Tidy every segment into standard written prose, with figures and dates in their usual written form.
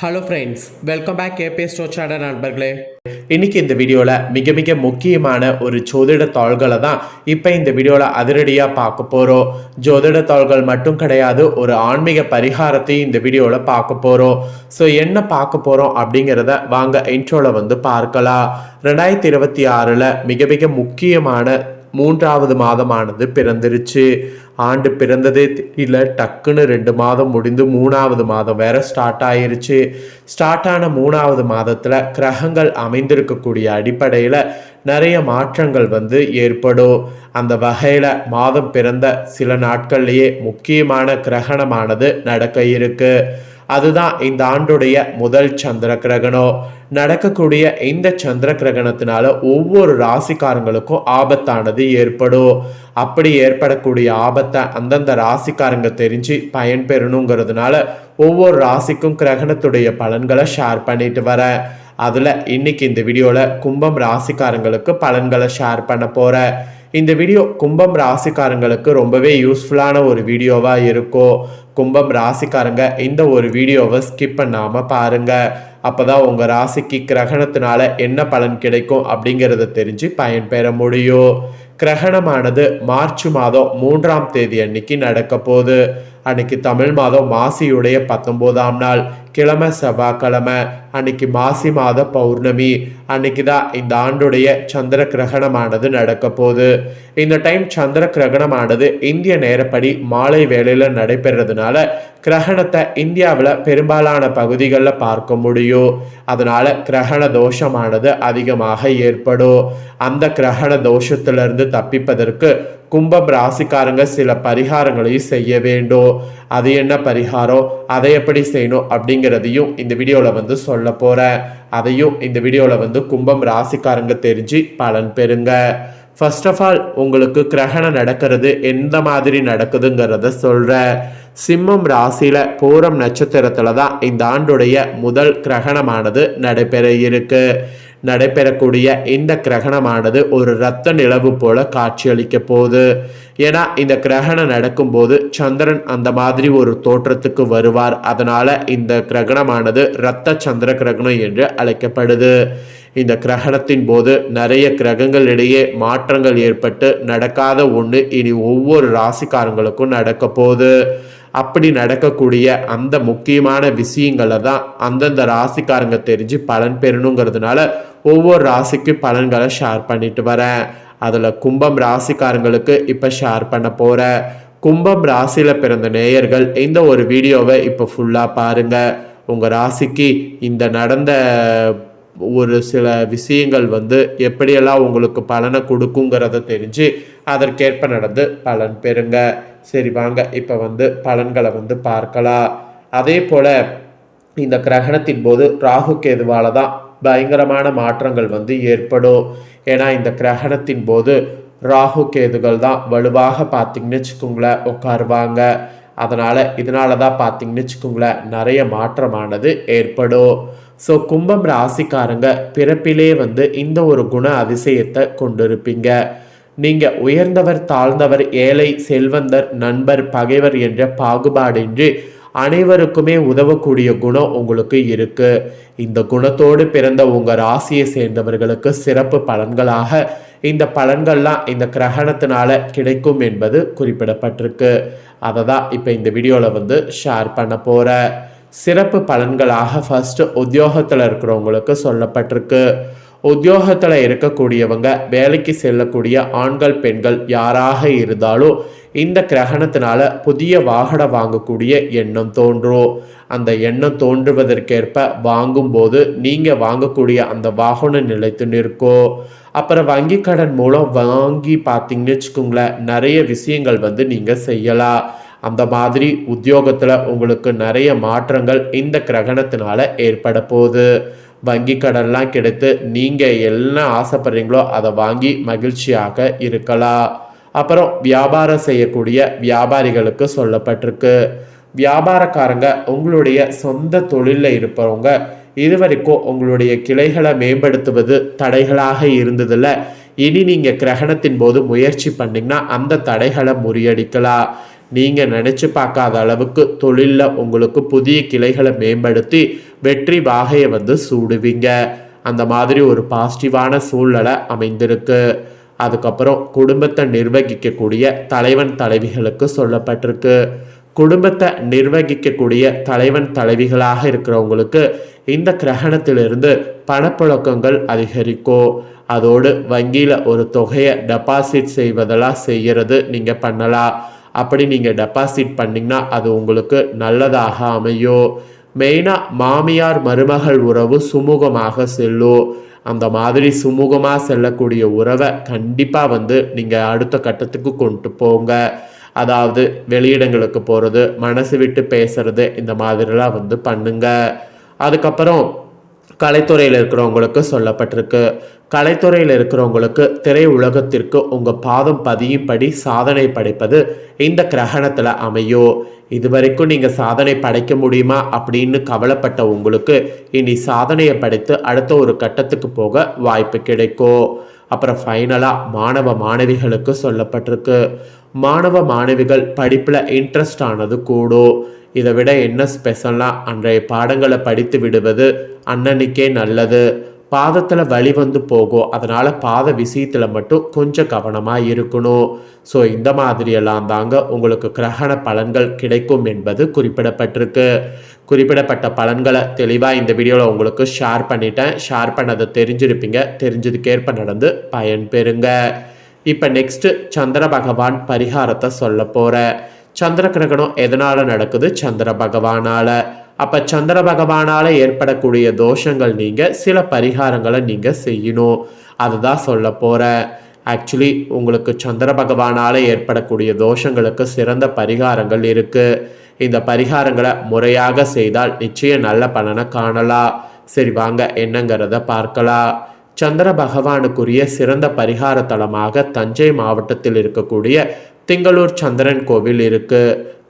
Hello friends, welcome back கேபே store channel நண்பர்களே. இன்னைக்கு இந்த வீடியோவில் மிக மிக முக்கியமான ஒரு ஜோதிட தாள்களை தான் இப்போ இந்த வீடியோவில் அதிரடியாக பார்க்க போகிறோம். ஜோதிட தாள்கள் மட்டும் கிடையாது, ஒரு ஆன்மீக பரிகாரத்தையும் இந்த வீடியோவில் பார்க்க போகிறோம். ஸோ என்ன பார்க்க போகிறோம் அப்படிங்கிறத வாங்க இன்ட்ரோவில் பார்க்கலாம். 2026 மிக மிக முக்கியமான 3வது மாதமானது பிறந்துருச்சு. ஆண்டு பிறந்ததே தெரியல, டக்குன்னு 2 மாதம் முடிந்து 3வது மாதம் வேற ஸ்டார்ட் ஆயிருச்சு. ஸ்டார்ட் ஆன 3வது மாதத்தில் கிரகங்கள் அமைந்திருக்கக்கூடிய அடிப்படையில் நிறைய மாற்றங்கள் ஏற்படும். அந்த வகையில் மாதம் பிறந்த சில நாட்கள்லேயே முக்கியமான கிரகணமானது நடக்க இருக்கு. அதுதான் இந்த ஆண்டுடைய முதல் சந்திர கிரகணம். நடக்கக்கூடிய இந்த சந்திர கிரகணத்தினால ஒவ்வொரு ராசிக்காரங்களுக்கும் ஆபத்தானது ஏற்படும். அப்படி ஏற்படக்கூடிய ஆபத்தை அந்தந்த ராசிக்காரங்க தெரிஞ்சு பயன்பெறணுங்கிறதுனால ஒவ்வொரு ராசிக்கும் கிரகணத்துடைய பலன்களை ஷேர் பண்ணிட்டு வரேன். அதில் இன்னைக்கு இந்த வீடியோவில் கும்பம் ராசிக்காரங்களுக்கு பலன்களை ஷேர் பண்ண போகிறேன். இந்த வீடியோ கும்பம் ராசிக்காரங்களுக்கு ரொம்பவே யூஸ்ஃபுல்லான ஒரு வீடியோவாக இருக்கும். கும்பம் ராசிக்காரங்க இந்த ஒரு வீடியோவை ஸ்கிப் பண்ணாமல் பாருங்கள். அப்போ தான் உங்கள் ராசிக்கு கிரகணத்தினால என்ன பலன் கிடைக்கும் அப்படிங்கிறத தெரிஞ்சு பயன்பெற முடியும். கிரகணமானது மார்ச் மாதம் 3ஆம் தேதி அன்னைக்கு நடக்க போகுது. அன்னைக்கு தமிழ் மாதம் மாசியுடைய 19ஆம் நாள், கிழமை செவ்வாய்க்கிழமை. அன்னைக்கு மாசி மாத பௌர்ணமி. அன்னைக்கு தான் இந்த ஆண்டுடைய சந்திர கிரகணமானது நடக்க போகுது. இந்த டைம் சந்திர கிரகணமானது இந்திய நேரப்படி மாலை வேளையில் நடைபெறதுனால கிரகணத்தை இந்தியாவில் பெரும்பாலான பகுதிகளில் பார்க்க முடியும். அதனால கிரகண தோஷமானது அதிகமாக ஏற்படும். அந்த கிரகண தோஷத்திலிருந்து தப்பிப்பதற்கு கும்பம் ராசிக்காரங்க சில பரிகாரங்களையும் செய்ய வேண்டும். அது என்ன பரிகாரம், அதை எப்படி செய்யணும் அப்படிங்கிறதையும் இந்த வீடியோவில் சொல்ல போகிறேன். அதையும் இந்த வீடியோவில் கும்பம் ராசிக்காரங்க தெரிஞ்சு பலன் பெறுங்க. ஃபர்ஸ்ட் ஆஃப் ஆல் உங்களுக்கு கிரகணம் நடக்கிறது எந்த மாதிரி நடக்குதுங்கிறத சொல்கிறேன். சிம்மம் ராசியில் பூரம் நட்சத்திரத்தில் தான் இந்த ஆண்டுடைய முதல் கிரகணமானது நடைபெற இருக்கு. நடைபெறக்கூடிய இந்த கிரகணமானது ஒரு இரத்த நிலவு போல காட்சியளிக்க போகுது. ஏன்னா இந்த கிரகணம் நடக்கும்போது சந்திரன் அந்த மாதிரி ஒரு தோற்றத்துக்கு வருவார். அதனால இந்த கிரகணமானது இரத்த சந்திர கிரகணம் என்று அழைக்கப்படுது. இந்த கிரகணத்தின் போது நிறைய கிரகங்களிடையே மாற்றங்கள் ஏற்பட்டு நடக்காத ஒன்று இனி ஒவ்வொரு ராசிக்காரங்களுக்கும் நடக்க போகுது. அப்படி நடக்கக்கூடிய அந்த முக்கியமான விஷயங்களை தான் அந்தந்த ராசிக்காரங்க தெரிஞ்சு பலன் பெறணுங்கிறதுனால ஒவ்வொரு ராசிக்கு பலன்களை ஷேர் பண்ணிட்டு வரேன். அதில் கும்பம் ராசிக்காரங்களுக்கு இப்போ ஷேர் பண்ண போகிறேன். கும்பம் ராசியில் பிறந்த நேயர்கள் இந்த ஒரு வீடியோவை இப்போ ஃபுல்லாக பாருங்கள். உங்கள் ராசிக்கு இந்த நடந்த ஒரு சில விஷயங்கள் எப்படியெல்லாம் உங்களுக்கு பலனை கொடுக்குங்கிறத தெரிஞ்சு அதற்கேற்ப நடந்து பலன் பெறுங்க. சரி வாங்க இப்போ பலன்களை பார்க்கலாம். அதே போல் இந்த கிரகணத்தின் போது ராகு கேதுவால தான் பயங்கரமான மாற்றங்கள் ஏற்படும். ஏன்னா இந்த கிரகணத்தின் போது ராகு கேதுகள் தான் வலுவாக பார்த்தீங்கன்னு வச்சுக்கோங்களேன் உட்காருவாங்க. இதனால தான் பார்த்தீங்கன்னு வச்சுக்கோங்களேன் நிறைய மாற்றமானது ஏற்படும். ஸோ கும்பம் ராசிக்காரங்க பிறப்பிலே இந்த ஒரு குண அதிசயத்தை கொண்டிருப்பீங்க. நீங்கள் உயர்ந்தவர் தாழ்ந்தவர் ஏழை செல்வந்தர் நண்பர் பகைவர் என்ற பாகுபாடின்றி அனைவருக்குமே உதவக்கூடிய குணம் உங்களுக்கு இருக்கு. இந்த குணத்தோடு பிறந்த உங்கள் ராசியை சேர்ந்தவர்களுக்கு சிறப்பு பலன்களாக இந்த பலன்கள்லாம் இந்த கிரகணத்தினால கிடைக்கும் என்பது குறிப்பிடப்பட்டிருக்கு. அதை தான் இப்போ இந்த வீடியோவில் ஷேர் பண்ண போகிறேன். சிறப்பு பலன்களாக ஃபர்ஸ்ட் உத்தியோகத்தில் இருக்கிறவங்களுக்கு சொல்லப்பட்டிருக்கு. உத்தியோகத்தில் இருக்கக்கூடியவங்க, வேலைக்கு செல்லக்கூடிய ஆண்கள் பெண்கள் யாராக இருந்தாலும் இந்த கிரகணத்தினால புதிய வாகனம் வாங்கக்கூடிய எண்ணம் தோன்றும். அந்த எண்ணம் தோன்றுவதற்கேற்ப வாங்கும்போது நீங்கள் வாங்கக்கூடிய அந்த வாகனம் நிலைத்து நிற்கும். அப்புறம் வங்கி கடன் மூலம் வாங்கி பார்த்தீங்கன்னு வச்சுக்கோங்களேன் நிறைய விஷயங்கள் நீங்கள் செய்யலாம். அந்த மாதிரி உத்தியோகத்தில் உங்களுக்கு நிறைய மாற்றங்கள் இந்த கிரகணத்தினால ஏற்பட போகுது. வங்கி கடன்லாம் கிடைத்து நீங்கள் எல்லாம் ஆசைப்படுறீங்களோ அதை வாங்கி மகிழ்ச்சியாக இருக்கலாம். அப்புறம் வியாபாரம் செய்யக்கூடிய வியாபாரிகளுக்கு சொல்லப்பட்டிருக்கு. வியாபாரக்காரங்க உங்களுடைய சொந்த தொழிலில் இருப்பவங்க இதுவரைக்கும் உங்களுடைய கிளைகளை மேம்படுத்துவது தடைகளாக இருந்ததில்ல. இனி நீங்கள் கிரகணத்தின் போது முயற்சி பண்ணிங்கன்னா அந்த தடைகளை முறியடிக்கலாம். நீங்கள் நினச்சி பார்க்காத அளவுக்கு தொழிலில் உங்களுக்கு புதிய கிளைகளை மேம்படுத்தி வெற்றி வாகையை வந்து சூடுவீங்க. அந்த மாதிரி ஒரு பாசிட்டிவான சூழ்நிலை அமைந்திருக்கு. அதுக்கப்புறம் குடும்பத்தை நிர்வகிக்கக்கூடிய தலைவன் தலைவிகளுக்கு சொல்லப்பட்டிருக்கு. குடும்பத்தை நிர்வகிக்கக்கூடிய தலைவன் தலைவிகளாக இருக்கிறவங்களுக்கு இந்த கிரகணத்திலிருந்து பணப்புழக்கங்கள் அதிகரிக்கும். அதோடு வங்கியில் ஒரு தொகையை டெபாசிட் செய்வதெல்லாம் செய்கிறது நீங்கள் பண்ணலாம். அப்படி நீங்கள் டெபாசிட் பண்ணிங்கன்னா அது உங்களுக்கு நல்லதாக அமையும். மெயினாக மாமியார் மருமகள் உறவு சுமூகமாக செல்லும். அந்த மாதிரி சுமூகமாக செல்லக்கூடிய உறவை கண்டிப்பாக வந்து நீங்கள் அடுத்த கட்டத்துக்கு கொண்டு போங்க. அதாவது வெளியிடங்களுக்கு போகிறது, மனசு விட்டு பேசுறது, இந்த மாதிரிலாம் வந்து பண்ணுங்க. அதுக்கப்புறம் கலைத்துறையில் இருக்கிறவங்களுக்கு சொல்லப்பட்டிருக்கு. கலைத்துறையில் இருக்கிறவங்களுக்கு திரை உலகத்திற்கு உங்கள் பாதம் பதியும்படி சாதனை படைப்பது இந்த கிரகணத்தில் அமையும். இதுவரைக்கும் நீங்கள் சாதனை படைக்க முடியுமா அப்படின்னு கவலைப்பட்ட உங்களுக்கு இனி சாதனையை படைத்து அடுத்த ஒரு கட்டத்துக்கு போக வாய்ப்பு கிடைக்கும். அப்புறம் ஃபைனலாக மாணவ மாணவிகளுக்கு சொல்லப்பட்டிருக்கு. மாணவ மாணவிகள் படிப்பில் இன்ட்ரெஸ்ட் ஆனது கூடும். இதை விட என்ன ஸ்பெஷல்னால் அன்றைய பாடங்களை படித்து விடுவது அன்னன்னைக்கே நல்லது. பாதத்தில் வலி வந்து போகும். அதனால் பாத விஷயத்தில் மட்டும் கொஞ்சம் கவனமாக இருக்கணும். ஸோ இந்த மாதிரியெல்லாம் தாங்க உங்களுக்கு கிரகண பலன்கள் கிடைக்கும் என்பது குறிப்பிடப்பட்டிருக்கு. குறிப்பிடப்பட்ட பலன்களை தெளிவாக இந்த வீடியோவில் உங்களுக்கு ஷேர் பண்ணிட்டேன். ஷேர் பண்ணதை தெரிஞ்சிருப்பீங்க. தெரிஞ்சதுக்கேற்ப நடந்து பயன்பெறுங்க. இப்போ நெக்ஸ்ட்டு சந்திர பகவான் பரிகாரத்தை சொல்ல போகிறேன். சந்திர கிரகணம் எதனால் நடக்குது? சந்திர பகவானால். அப்போ சந்திர பகவானால் ஏற்படக்கூடிய தோஷங்கள் நீங்கள் சில பரிகாரங்களை நீங்கள் செய்யணும். அதுதான் சொல்ல போகிறேன். ஆக்சுவலி உங்களுக்கு சந்திர பகவானால் ஏற்படக்கூடிய தோஷங்களுக்கு சிறந்த பரிகாரங்கள் இருக்குது. இந்த பரிகாரங்களை முறையாக செய்தால் நிச்சயம் நல்ல பலனை காணலாம். சரி வாங்க என்னங்கிறத பார்க்கலாம். சந்திர பகவானுக்குரிய சிறந்த பரிகார தலமாக தஞ்சை மாவட்டத்தில் இருக்கக்கூடிய திங்களூர் சந்திரன் கோவில் இருக்கு.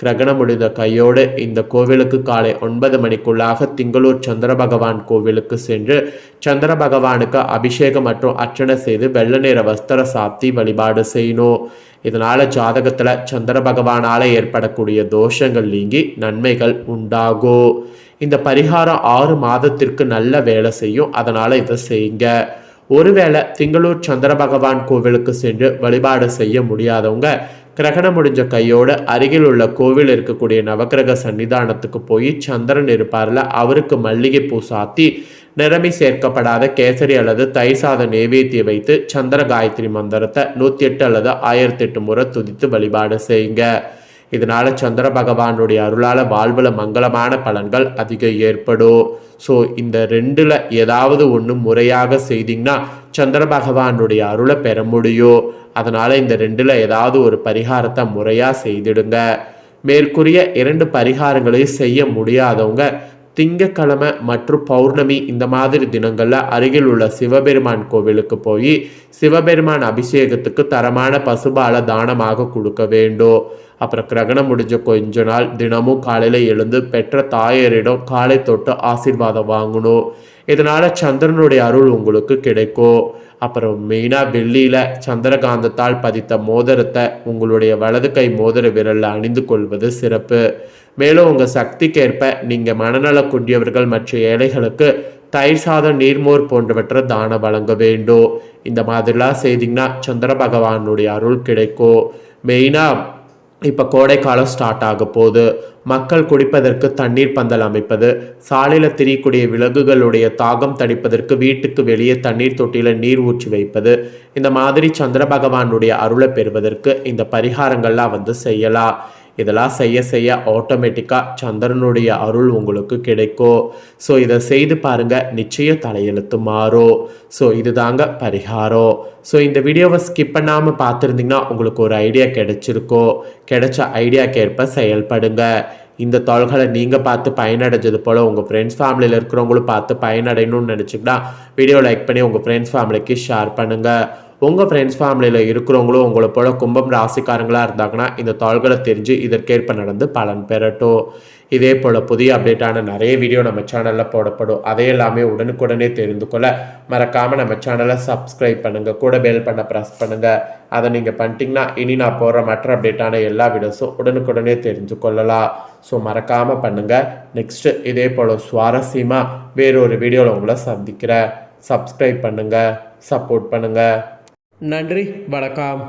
கிரகணம் முடிந்த கையோடு இந்த கோவிலுக்கு காலை 9 மணிக்குள்ளாக திங்களூர் சந்திர பகவான் கோவிலுக்கு சென்று சந்திர பகவானுக்கு அபிஷேகம் மற்றும் அர்ச்சனை செய்து வெள்ளை நிற வஸ்திர சாத்தி வழிபாடு செய்யணும். இதனால ஜாதகத்துல சந்திர பகவானால ஏற்படக்கூடிய தோஷங்கள் நீங்கி நன்மைகள் உண்டாகும். இந்த பரிகாரம் 6 மாதத்திற்கு நல்ல வேலை செய்யும். அதனால இதை செய்யுங்க. ஒருவேளை திங்களூர் சந்திர பகவான் கோவிலுக்கு சென்று வழிபாடு செய்ய முடியாதவங்க கிரகணம் முடிஞ்ச கையோடு அருகில் உள்ள கோவில் இருக்கக்கூடிய நவக்கிரக சன்னிதானத்துக்கு போய் சந்திரன் இருப்பார்ல அவருக்கு மல்லிகை பூ சாத்தி நிறமி சேர்க்கப்படாத கேசரி அல்லது தயிர் சாத நைவேத்திய வைத்து சந்திர காயத்ரி மந்திரத்தை 108 அல்லது 1008 முறை துதித்து வழிபாடு செய்யுங்க. இதனால சந்திர பகவானுடைய அருளால் வாழ்வில் மங்களமான பலன்கள் அதிகம் ஏற்படும். ஸோ இந்த ரெண்டுல ஏதாவது ஒன்று முறையாக செய்தீங்கன்னா சந்திர பகவானுடைய அருளை பெற முடியும். அதனால இந்த ரெண்டுல ஏதாவது ஒரு பரிகாரத்தை முறையா செய்திடுங்க. மேற்கூறிய 2 பரிகாரங்களையும் செய்ய முடியாதவங்க திங்கக்கிழமை மற்றும் பௌர்ணமி இந்த மாதிரி தினங்கள்ல அருகில் உள்ள சிவபெருமான் கோவிலுக்கு போய் சிவபெருமான் அபிஷேகத்துக்கு தரமான பசுபால தானமாக கொடுக்க வேண்டும். அப்புறம் கிரகணம் முடிஞ்ச கொஞ்ச நாள் தினமும் காலையில் எழுந்து பெற்ற தாயரிடம் காலை தொட்டு ஆசீர்வாதம் வாங்கணும். இதனால சந்திரனுடைய அருள் உங்களுக்கு கிடைக்கும். அப்புறம் மெயினாக வெள்ளியில் சந்திரகாந்தத்தால் பதித்த மோதிரத்தை உங்களுடைய வலது கை மோதிர விரலில் அணிந்து கொள்வது சிறப்பு. மேலும் உங்கள் சக்திக்கேற்ப நீங்கள் மனநல குண்டியவர்கள் மற்ற ஏழைகளுக்கு தயிர் சாதம் நீர்மோர் போன்றவற்றை தானம் வழங்க வேண்டும். இந்த மாதிரிலாம் செய்தீங்கன்னா சந்திர பகவானுடைய அருள் கிடைக்கும். மெயினாக இப்போ கோடைக்காலம் ஸ்டார்ட் ஆக போகுது. மக்கள் குடிப்பதற்கு தண்ணீர் பந்தல் அமைப்பது, சாலையில் திரியக்கூடிய விலங்குகளுடைய தாகம் தணிப்பதற்கு வீட்டுக்கு வெளியே தண்ணீர் தொட்டியில் நீர் ஊற்றி வைப்பது, இந்த மாதிரி சந்திர பகவானுடைய அருளை பெறுவதற்கு இந்த பரிகாரங்கள்லாம் வந்து செய்யலாம். இதெல்லாம் செய்ய செய்ய ஆட்டோமேட்டிக்காக சந்திரனுடைய அருள் உங்களுக்கு கிடைக்கும். ஸோ இதை செய்து பாருங்கள், நிச்சயம் தலையெழுத்து மாறும். ஸோ இதுதாங்க பரிகாரம். ஸோ இந்த வீடியோவை ஸ்கிப் பண்ணாமல் பார்த்துருந்தீங்கன்னா உங்களுக்கு ஒரு ஐடியா கிடைச்சிருக்கோ. கிடைச்ச ஐடியாக்கு ஏற்ப செயல்படுங்க. இந்த தாள்களை நீங்கள் பார்த்து பயனடைஞ்சது போல் உங்கள் ஃப்ரெண்ட்ஸ் ஃபேமிலியில் இருக்கிறவங்களும் பார்த்து பயனடையணும்னு நினச்சிங்கன்னா வீடியோ லைக் பண்ணி உங்கள் ஃப்ரெண்ட்ஸ் ஃபேமிலிக்கு ஷேர் பண்ணுங்கள். உங்கள் ஃப்ரெண்ட்ஸ் ஃபேமிலியில் இருக்கிறவங்களும் உங்களை போல் கும்பம் ராசிக்காரங்களாக இருந்தாங்கன்னா இந்த தாள்களை தெரிஞ்சு இதற்கேற்ப நடந்து பலன் பெறட்டும். இதே போல் புதிய அப்டேட்டான நிறைய வீடியோ நம்ம சேனலில் போடப்படும். அதை எல்லாமே உடனுக்குடனே தெரிந்து கொள்ள மறக்காமல் நம்ம சேனலை சப்ஸ்கிரைப் பண்ணுங்கள், கூட பெல் பண்ண ப்ரெஸ் பண்ணுங்கள். அதை நீங்கள் பண்ணிட்டீங்கன்னா இனி நான் போடுற மற்ற அப்டேட்டான எல்லா வீடியோஸும் உடனுக்குடனே தெரிஞ்சு கொள்ளலாம். ஸோ மறக்காமல் பண்ணுங்கள். நெக்ஸ்ட்டு இதே போல் சுவாரஸ்யமாக வேறொரு வீடியோவில் உங்களை சந்திக்கிறேன். சப்ஸ்கிரைப் பண்ணுங்கள், சப்போர்ட் பண்ணுங்கள். நன்றி, வணக்கம்.